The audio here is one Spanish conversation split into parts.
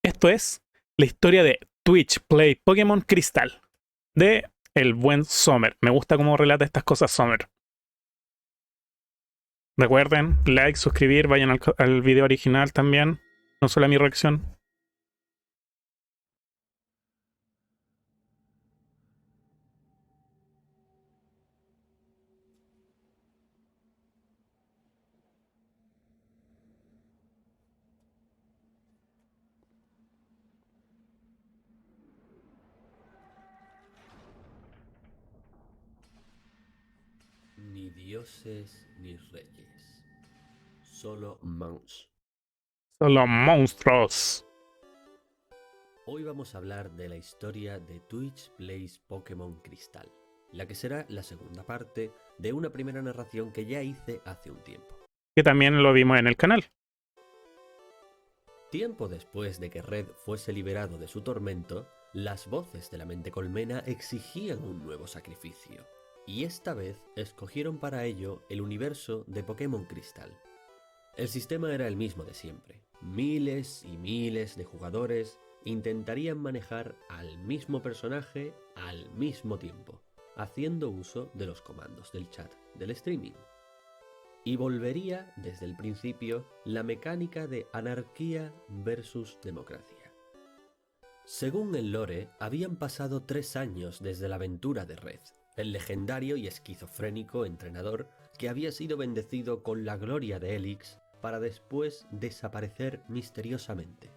esto es la historia de Twitch Play Pokémon Crystal de el buen Sommer. Me gusta cómo relata estas cosas Sommer. Recuerden, like, suscribir, vayan al video original también, no solo a mi reacción. Ni dioses ni reyes, solo mons. Son los monstruos. Hoy vamos a hablar de la historia de Twitch Plays Pokémon Crystal, la que será la segunda parte de una primera narración que ya hice hace un tiempo. Que también lo vimos en el canal. Tiempo después de que Red fuese liberado de su tormento, las voces de la mente colmena exigían un nuevo sacrificio, y esta vez escogieron para ello el universo de Pokémon Crystal. El sistema era el mismo de siempre. Miles y miles de jugadores intentarían manejar al mismo personaje al mismo tiempo, haciendo uso de los comandos del chat del streaming. Y volvería desde el principio la mecánica de anarquía versus democracia. Según el lore, habían pasado 3 años desde la aventura de Red, el legendario y esquizofrénico entrenador que había sido bendecido con la gloria de Helix para después desaparecer misteriosamente.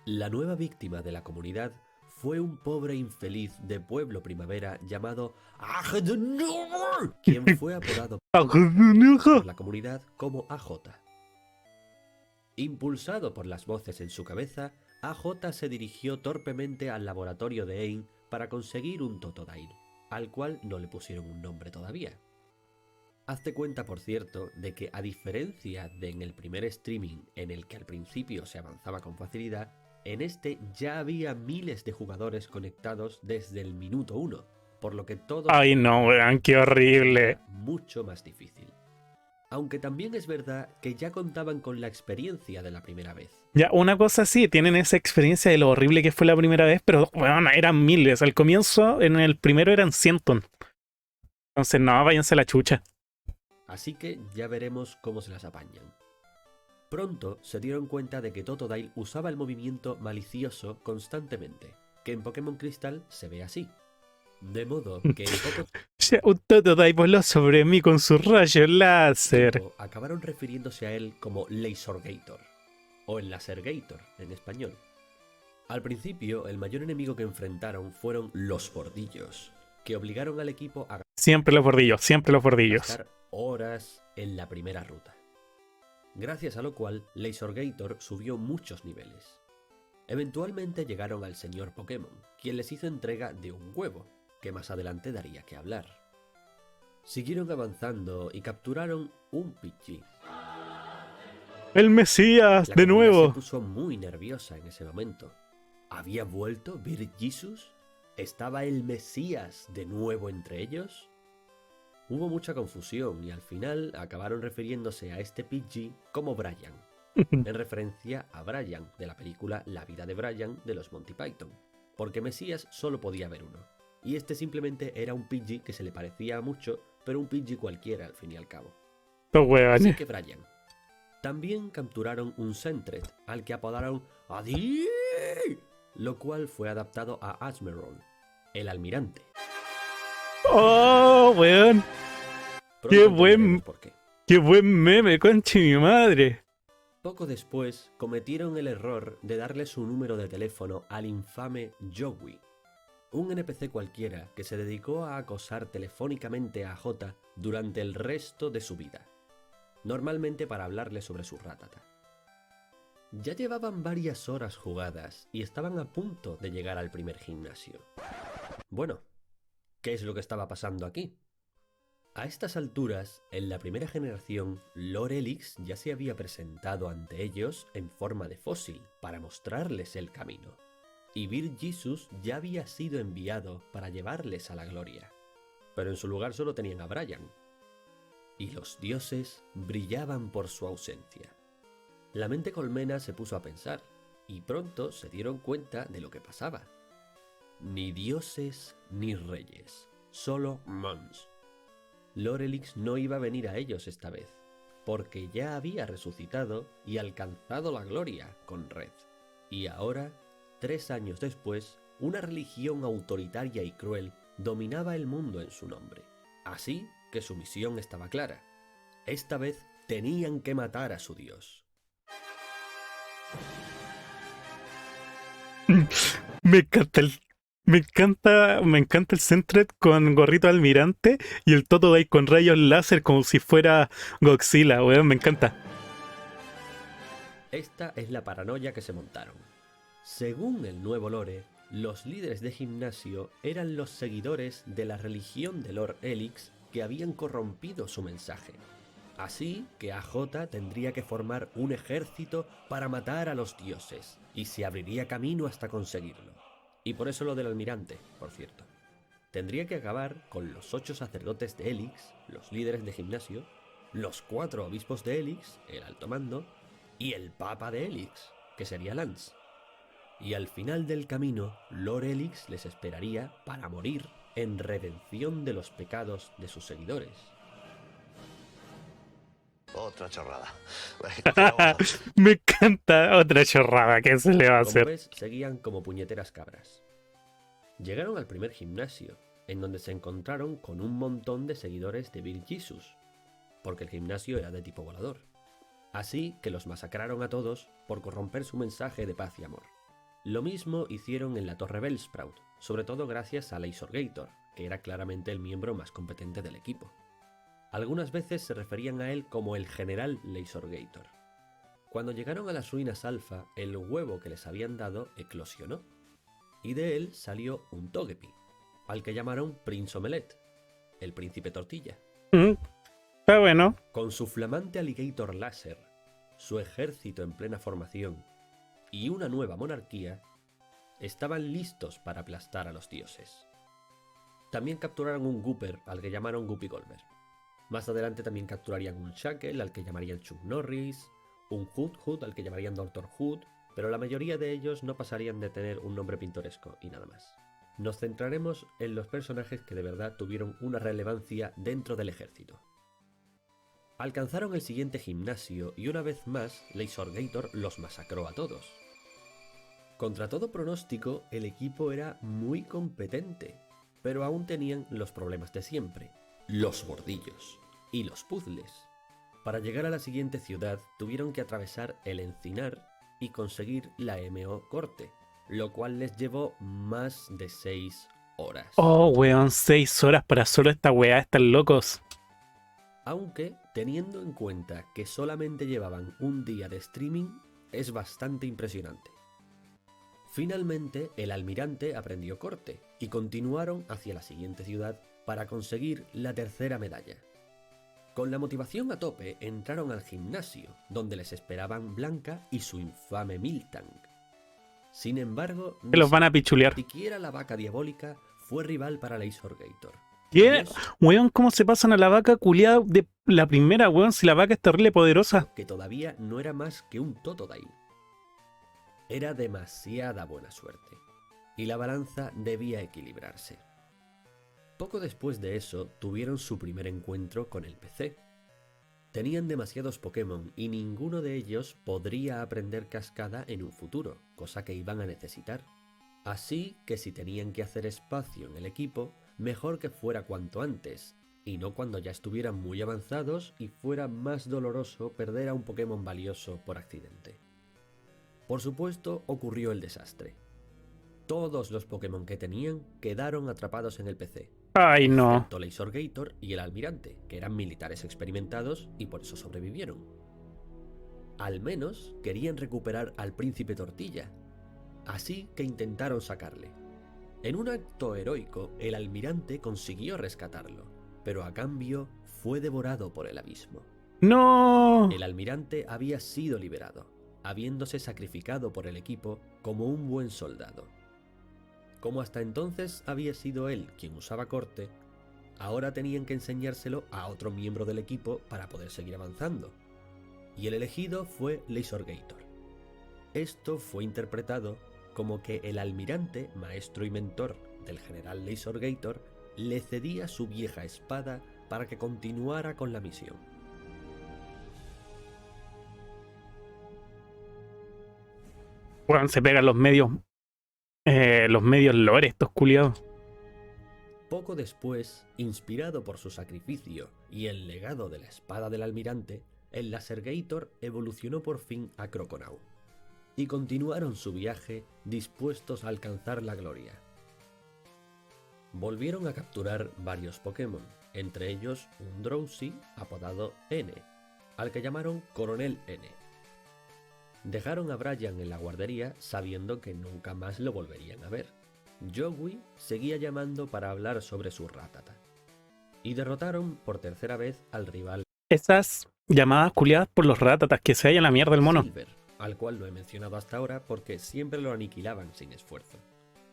La nueva víctima de la comunidad fue un pobre infeliz de Pueblo Primavera llamado Ajednur, quien fue apodado por la comunidad como AJ. Impulsado por las voces en su cabeza, AJ se dirigió torpemente al laboratorio de Ain para conseguir un Totodile, al cual no le pusieron un nombre todavía. Hazte cuenta, por cierto, de que a diferencia de en el primer streaming en el que al principio se avanzaba con facilidad, en este ya había miles de jugadores conectados desde el minuto 1, por lo que todo Ay no, weón, qué horrible. mucho más difícil. Aunque también es verdad que ya contaban con la experiencia de la primera vez. Ya, una cosa sí, tienen esa experiencia de lo horrible que fue la primera vez, pero bueno, eran miles. Al comienzo, en el primero eran cientos. Entonces, no, váyanse a la chucha. Así que ya veremos cómo se las apañan. Pronto se dieron cuenta de que Totodile usaba el movimiento malicioso constantemente, que en Pokémon Crystal se ve así. De modo que en poco Ya, un Totodile voló sobre mí con su rayo láser. tiempo acabaron refiriéndose a él como Lasergator, o el Lasergator en español. Al principio, el mayor enemigo que enfrentaron fueron los bordillos, que obligaron al equipo a Siempre los bordillos, siempre los bordillos. gastar horas en la primera ruta. Gracias a lo cual, Lasergator subió muchos niveles. Eventualmente llegaron al señor Pokémon, quien les hizo entrega de un huevo, que más adelante daría que hablar. Siguieron avanzando y capturaron un Pidgey. El Mesías, La de comunidad nuevo. se puso muy nerviosa en ese momento. ¿Había vuelto Vir Jesus? ¿Estaba el Mesías de nuevo entre ellos? Hubo mucha confusión y al final acabaron refiriéndose a este Pidgey como Brian, en referencia a Brian de la película La vida de Brian de los Monty Python, porque Mesías solo podía haber uno, y este simplemente era un Pidgey que se le parecía mucho, pero un Pidgey cualquiera al fin y al cabo. Los Así huevones. que Brian. También capturaron un Sentret, al que apodaron Adi, lo cual fue adaptado a Asmeron, el almirante. Oh, weón. Pronto entenderemos por qué. Qué buen meme, conche mi madre. Poco después cometieron el error de darle su número de teléfono al infame Joey, un NPC cualquiera que se dedicó a acosar telefónicamente a J durante el resto de su vida, normalmente para hablarle sobre su ratata. Ya llevaban varias horas jugadas y estaban a punto de llegar al primer gimnasio. Bueno, ¿qué es lo que estaba pasando aquí? A estas alturas, en la primera generación, Lord Helix ya se había presentado ante ellos en forma de fósil para mostrarles el camino, y Vir Jesus ya había sido enviado para llevarles a la gloria, pero en su lugar solo tenían a Brian, y los dioses brillaban por su ausencia. La mente colmena se puso a pensar, y pronto se dieron cuenta de lo que pasaba. Ni dioses ni reyes, solo Mons. Lord Helix no iba a venir a ellos esta vez, porque ya había resucitado y alcanzado la gloria con Red. Y ahora, 3 años después, una religión autoritaria y cruel dominaba el mundo en su nombre. Así que su misión estaba clara. Esta vez tenían que matar a su dios. Me encanta el Sentret con gorrito almirante y el Totodile con rayos láser como si fuera Godzilla, weón, me encanta. Esta es la paranoia que se montaron. Según el nuevo lore, los líderes de gimnasio eran los seguidores de la religión de Lord Helix que habían corrompido su mensaje. Así que AJ tendría que formar un ejército para matar a los dioses, y se abriría camino hasta conseguirlo. Y por eso lo del almirante, por cierto. Tendría que acabar con los 8 sacerdotes de Helix, los líderes de gimnasio, los 4 obispos de Helix, el alto mando, y el papa de Helix, que sería Lance. Y al final del camino, Lord Helix les esperaría para morir en redención de los pecados de sus seguidores. Otra chorrada. Me encanta, otra chorrada que se le va a Como hacer. ves, seguían como puñeteras cabras. Llegaron al primer gimnasio, en donde se encontraron con un montón de seguidores de Bill Jesus, porque el gimnasio era de tipo volador. Así que los masacraron a todos por corromper su mensaje de paz y amor. Lo mismo hicieron en la Torre Bellsprout, sobre todo gracias a Lasergator, que era claramente el miembro más competente del equipo. Algunas veces se referían a él como el General Lasergator. Cuando llegaron a las ruinas Alpha, el huevo que les habían dado eclosionó, y de él salió un Togepi, al que llamaron Prince Omelette, el príncipe tortilla. Está bueno. Con su flamante Alligator Láser, su ejército en plena formación y una nueva monarquía, estaban listos para aplastar a los dioses. También capturaron un Gooper al que llamaron Guppy Golver. Más adelante también capturarían un Shackle al que llamarían Chuck Norris, un Hood al que llamarían Dr. Hood, pero la mayoría de ellos no pasarían de tener un nombre pintoresco y nada más. Nos centraremos en los personajes que de verdad tuvieron una relevancia dentro del ejército. Alcanzaron el siguiente gimnasio y una vez más Lasergator los masacró a todos. Contra todo pronóstico, el equipo era muy competente, pero aún tenían los problemas de siempre, los bordillos y los puzzles. Para llegar a la siguiente ciudad tuvieron que atravesar el Encinar y conseguir la MO Corte, lo cual les llevó más de 6 horas. Oh, weón, 6 horas para solo esta weá, están locos. Aunque, teniendo en cuenta que solamente llevaban un día de streaming, es bastante impresionante. Finalmente, el almirante aprendió corte y continuaron hacia la siguiente ciudad para conseguir la tercera medalla. Con la motivación a tope, entraron al gimnasio, donde les esperaban Blanca y su infame Miltank. Sin embargo, Que los van a pichulear. ni siquiera la vaca diabólica fue rival para Lasergator. ¿Qué? Weón, ¿cómo se pasan a la vaca culiada de la primera, weón? Si la vaca es terrible poderosa. Que todavía no era más que un Totodile. Era demasiada buena suerte, y la balanza debía equilibrarse. Poco después de eso, tuvieron su primer encuentro con el PC. Tenían demasiados Pokémon y ninguno de ellos podría aprender Cascada en un futuro, cosa que iban a necesitar. Así que si tenían que hacer espacio en el equipo, mejor que fuera cuanto antes, y no cuando ya estuvieran muy avanzados y fuera más doloroso perder a un Pokémon valioso por accidente. Por supuesto, ocurrió el desastre. Todos los Pokémon que tenían quedaron atrapados en el PC. Ay, no. Excepto Lasergator y el almirante, que eran militares experimentados y por eso sobrevivieron. Al menos querían recuperar al príncipe Tortilla, así que intentaron sacarle. En un acto heroico, el almirante consiguió rescatarlo, pero a cambio fue devorado por el abismo. ¡No! El almirante había sido liberado, habiéndose sacrificado por el equipo como un buen soldado. Como hasta entonces había sido él quien usaba corte, ahora tenían que enseñárselo a otro miembro del equipo para poder seguir avanzando. Y el elegido fue Lasergator. Esto fue interpretado como que el almirante, maestro y mentor del general Lasergator, le cedía su vieja espada para que continuara con la misión. Weón, se pegan los medios lore, estos culiados. Poco después, inspirado por su sacrificio y el legado de la espada del almirante, el Lasergator evolucionó por fin a Croconaw, y continuaron su viaje dispuestos a alcanzar la gloria. Volvieron a capturar varios Pokémon, entre ellos un Drowsy apodado N, al que llamaron Coronel N. Dejaron a Brian en la guardería sabiendo que nunca más lo volverían a ver. Joey seguía llamando para hablar sobre su Rattata. Y derrotaron por tercera vez al rival Esas llamadas culiadas por los ratatas, que se hallan la mierda del mono. Silver, al cual no he mencionado hasta ahora porque siempre lo aniquilaban sin esfuerzo.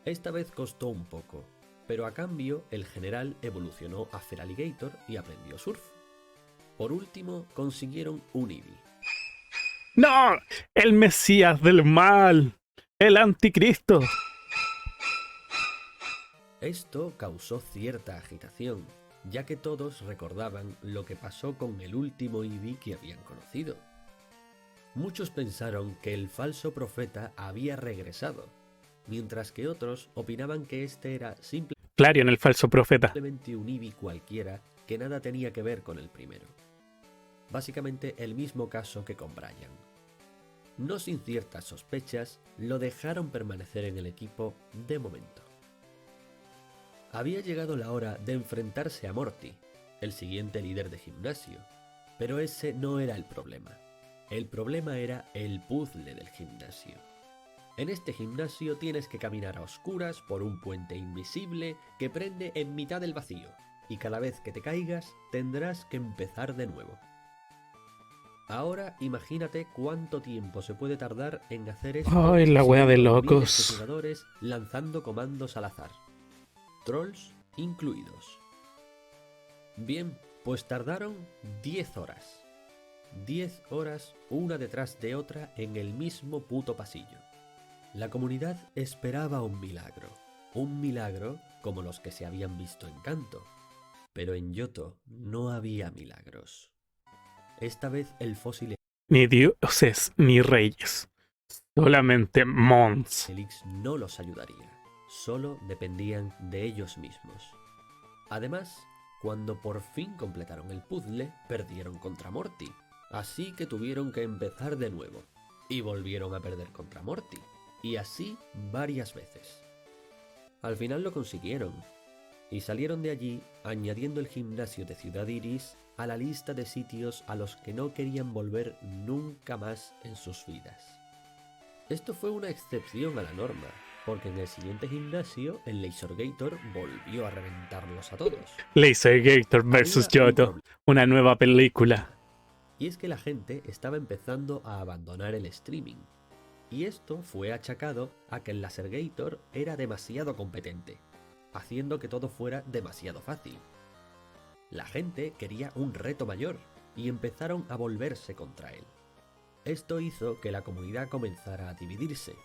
Esta vez costó un poco, pero a cambio el general evolucionó a Feraligatr y aprendió surf. Por último consiguieron un Eevee. ¡No! ¡El Mesías del mal! ¡El anticristo! Esto causó cierta agitación, ya que todos recordaban lo que pasó con el último Eevee que habían conocido. Muchos pensaron que el falso profeta había regresado, mientras que otros opinaban que este era Clarion, el falso profeta. simplemente un Eevee cualquiera que nada tenía que ver con el primero. Básicamente el mismo caso que con Brian. No sin ciertas sospechas, lo dejaron permanecer en el equipo de momento. Había llegado la hora de enfrentarse a Morty, el siguiente líder de gimnasio, pero ese no era el problema. El problema era el puzzle del gimnasio. En este gimnasio tienes que caminar a oscuras por un puente invisible que prende en mitad del vacío, y cada vez que te caigas tendrás que empezar de nuevo. Ahora imagínate cuánto tiempo se puede tardar en hacer esto. Ay, la wea de sin miles locos. de jugadores lanzando comandos al azar, trolls incluidos. Bien, pues tardaron 10 horas. 10 horas una detrás de otra en el mismo puto pasillo. La comunidad esperaba un milagro como los que se habían visto en Kanto, pero en Johto no había milagros. Esta vez el fósil Ni dioses ni reyes. Solamente mons. Helix no los ayudaría, solo dependían de ellos mismos. Además, cuando por fin completaron el puzzle, perdieron contra Morty, así que tuvieron que empezar de nuevo, y volvieron a perder contra Morty, y así varias veces. Al final lo consiguieron, y salieron de allí añadiendo el gimnasio de Ciudad Iris a la lista de sitios a los que no querían volver nunca más en sus vidas. Esto fue una excepción a la norma, porque en el siguiente gimnasio el Lasergator volvió a reventarlos a todos. Lasergator vs. Había un Johto. problema, Una nueva película. y es que la gente estaba empezando a abandonar el streaming. Y esto fue achacado a que el Lasergator era demasiado competente, haciendo que todo fuera demasiado fácil. La gente quería un reto mayor y empezaron a volverse contra él. Esto hizo que la comunidad comenzara a dividirse,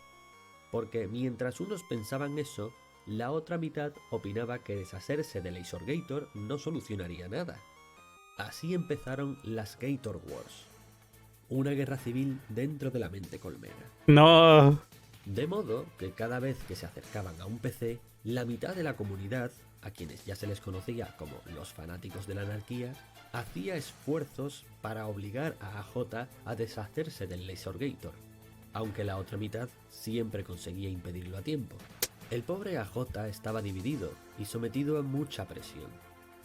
porque mientras unos pensaban eso, la otra mitad opinaba que deshacerse de Lasergator no solucionaría nada. Así empezaron las Gator Wars, una guerra civil dentro de la mente colmena. No. De modo que cada vez que se acercaban a un PC, la mitad de la comunidad, a quienes ya se les conocía como los fanáticos de la anarquía, hacía esfuerzos para obligar a AJ a deshacerse del Lasergator, aunque la otra mitad siempre conseguía impedirlo a tiempo. El pobre AJ estaba dividido y sometido a mucha presión,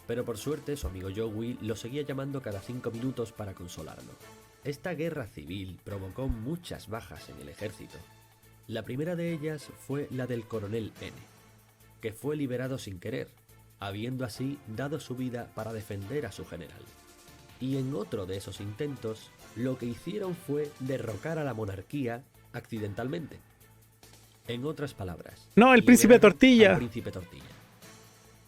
pero por suerte su amigo Joey lo seguía llamando cada 5 minutos para consolarlo. Esta guerra civil provocó muchas bajas en el ejército. La primera de ellas fue la del coronel N, que fue liberado sin querer, habiendo así dado su vida para defender a su general. Y en otro de esos intentos, lo que hicieron fue derrocar a la monarquía accidentalmente. En otras palabras, No, el príncipe liberaron Tortilla. al príncipe Tortilla.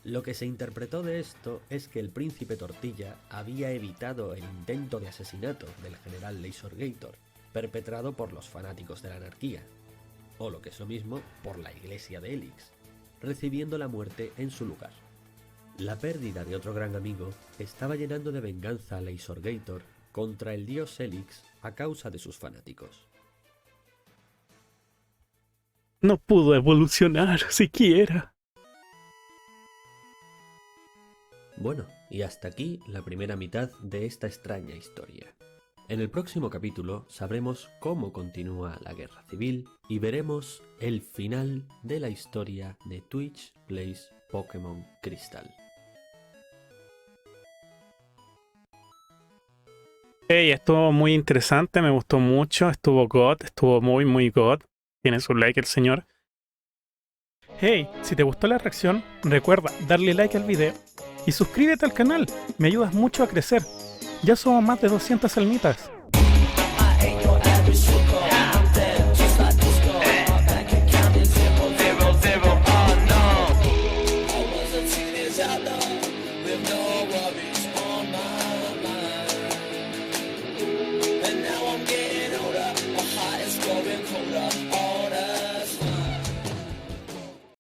Lo que se interpretó de esto es que el príncipe Tortilla había evitado el intento de asesinato del general Lasergator, perpetrado por los fanáticos de la anarquía, o lo que es lo mismo, por la iglesia de Helix, recibiendo la muerte en su lugar. La pérdida de otro gran amigo estaba llenando de venganza a Lasergator contra el dios Helix a causa de sus fanáticos. No pudo evolucionar siquiera. Bueno, y hasta aquí la primera mitad de esta extraña historia. En el próximo capítulo sabremos cómo continúa la guerra civil y veremos el final de la historia de Twitch Plays Pokémon Crystal. Hey, estuvo muy interesante, me gustó mucho, estuvo God, estuvo muy God. Tiene su like el señor. Hey, si te gustó la reacción, recuerda darle like al video y suscríbete al canal, me ayudas mucho a crecer. Ya somos más de 200 almitas.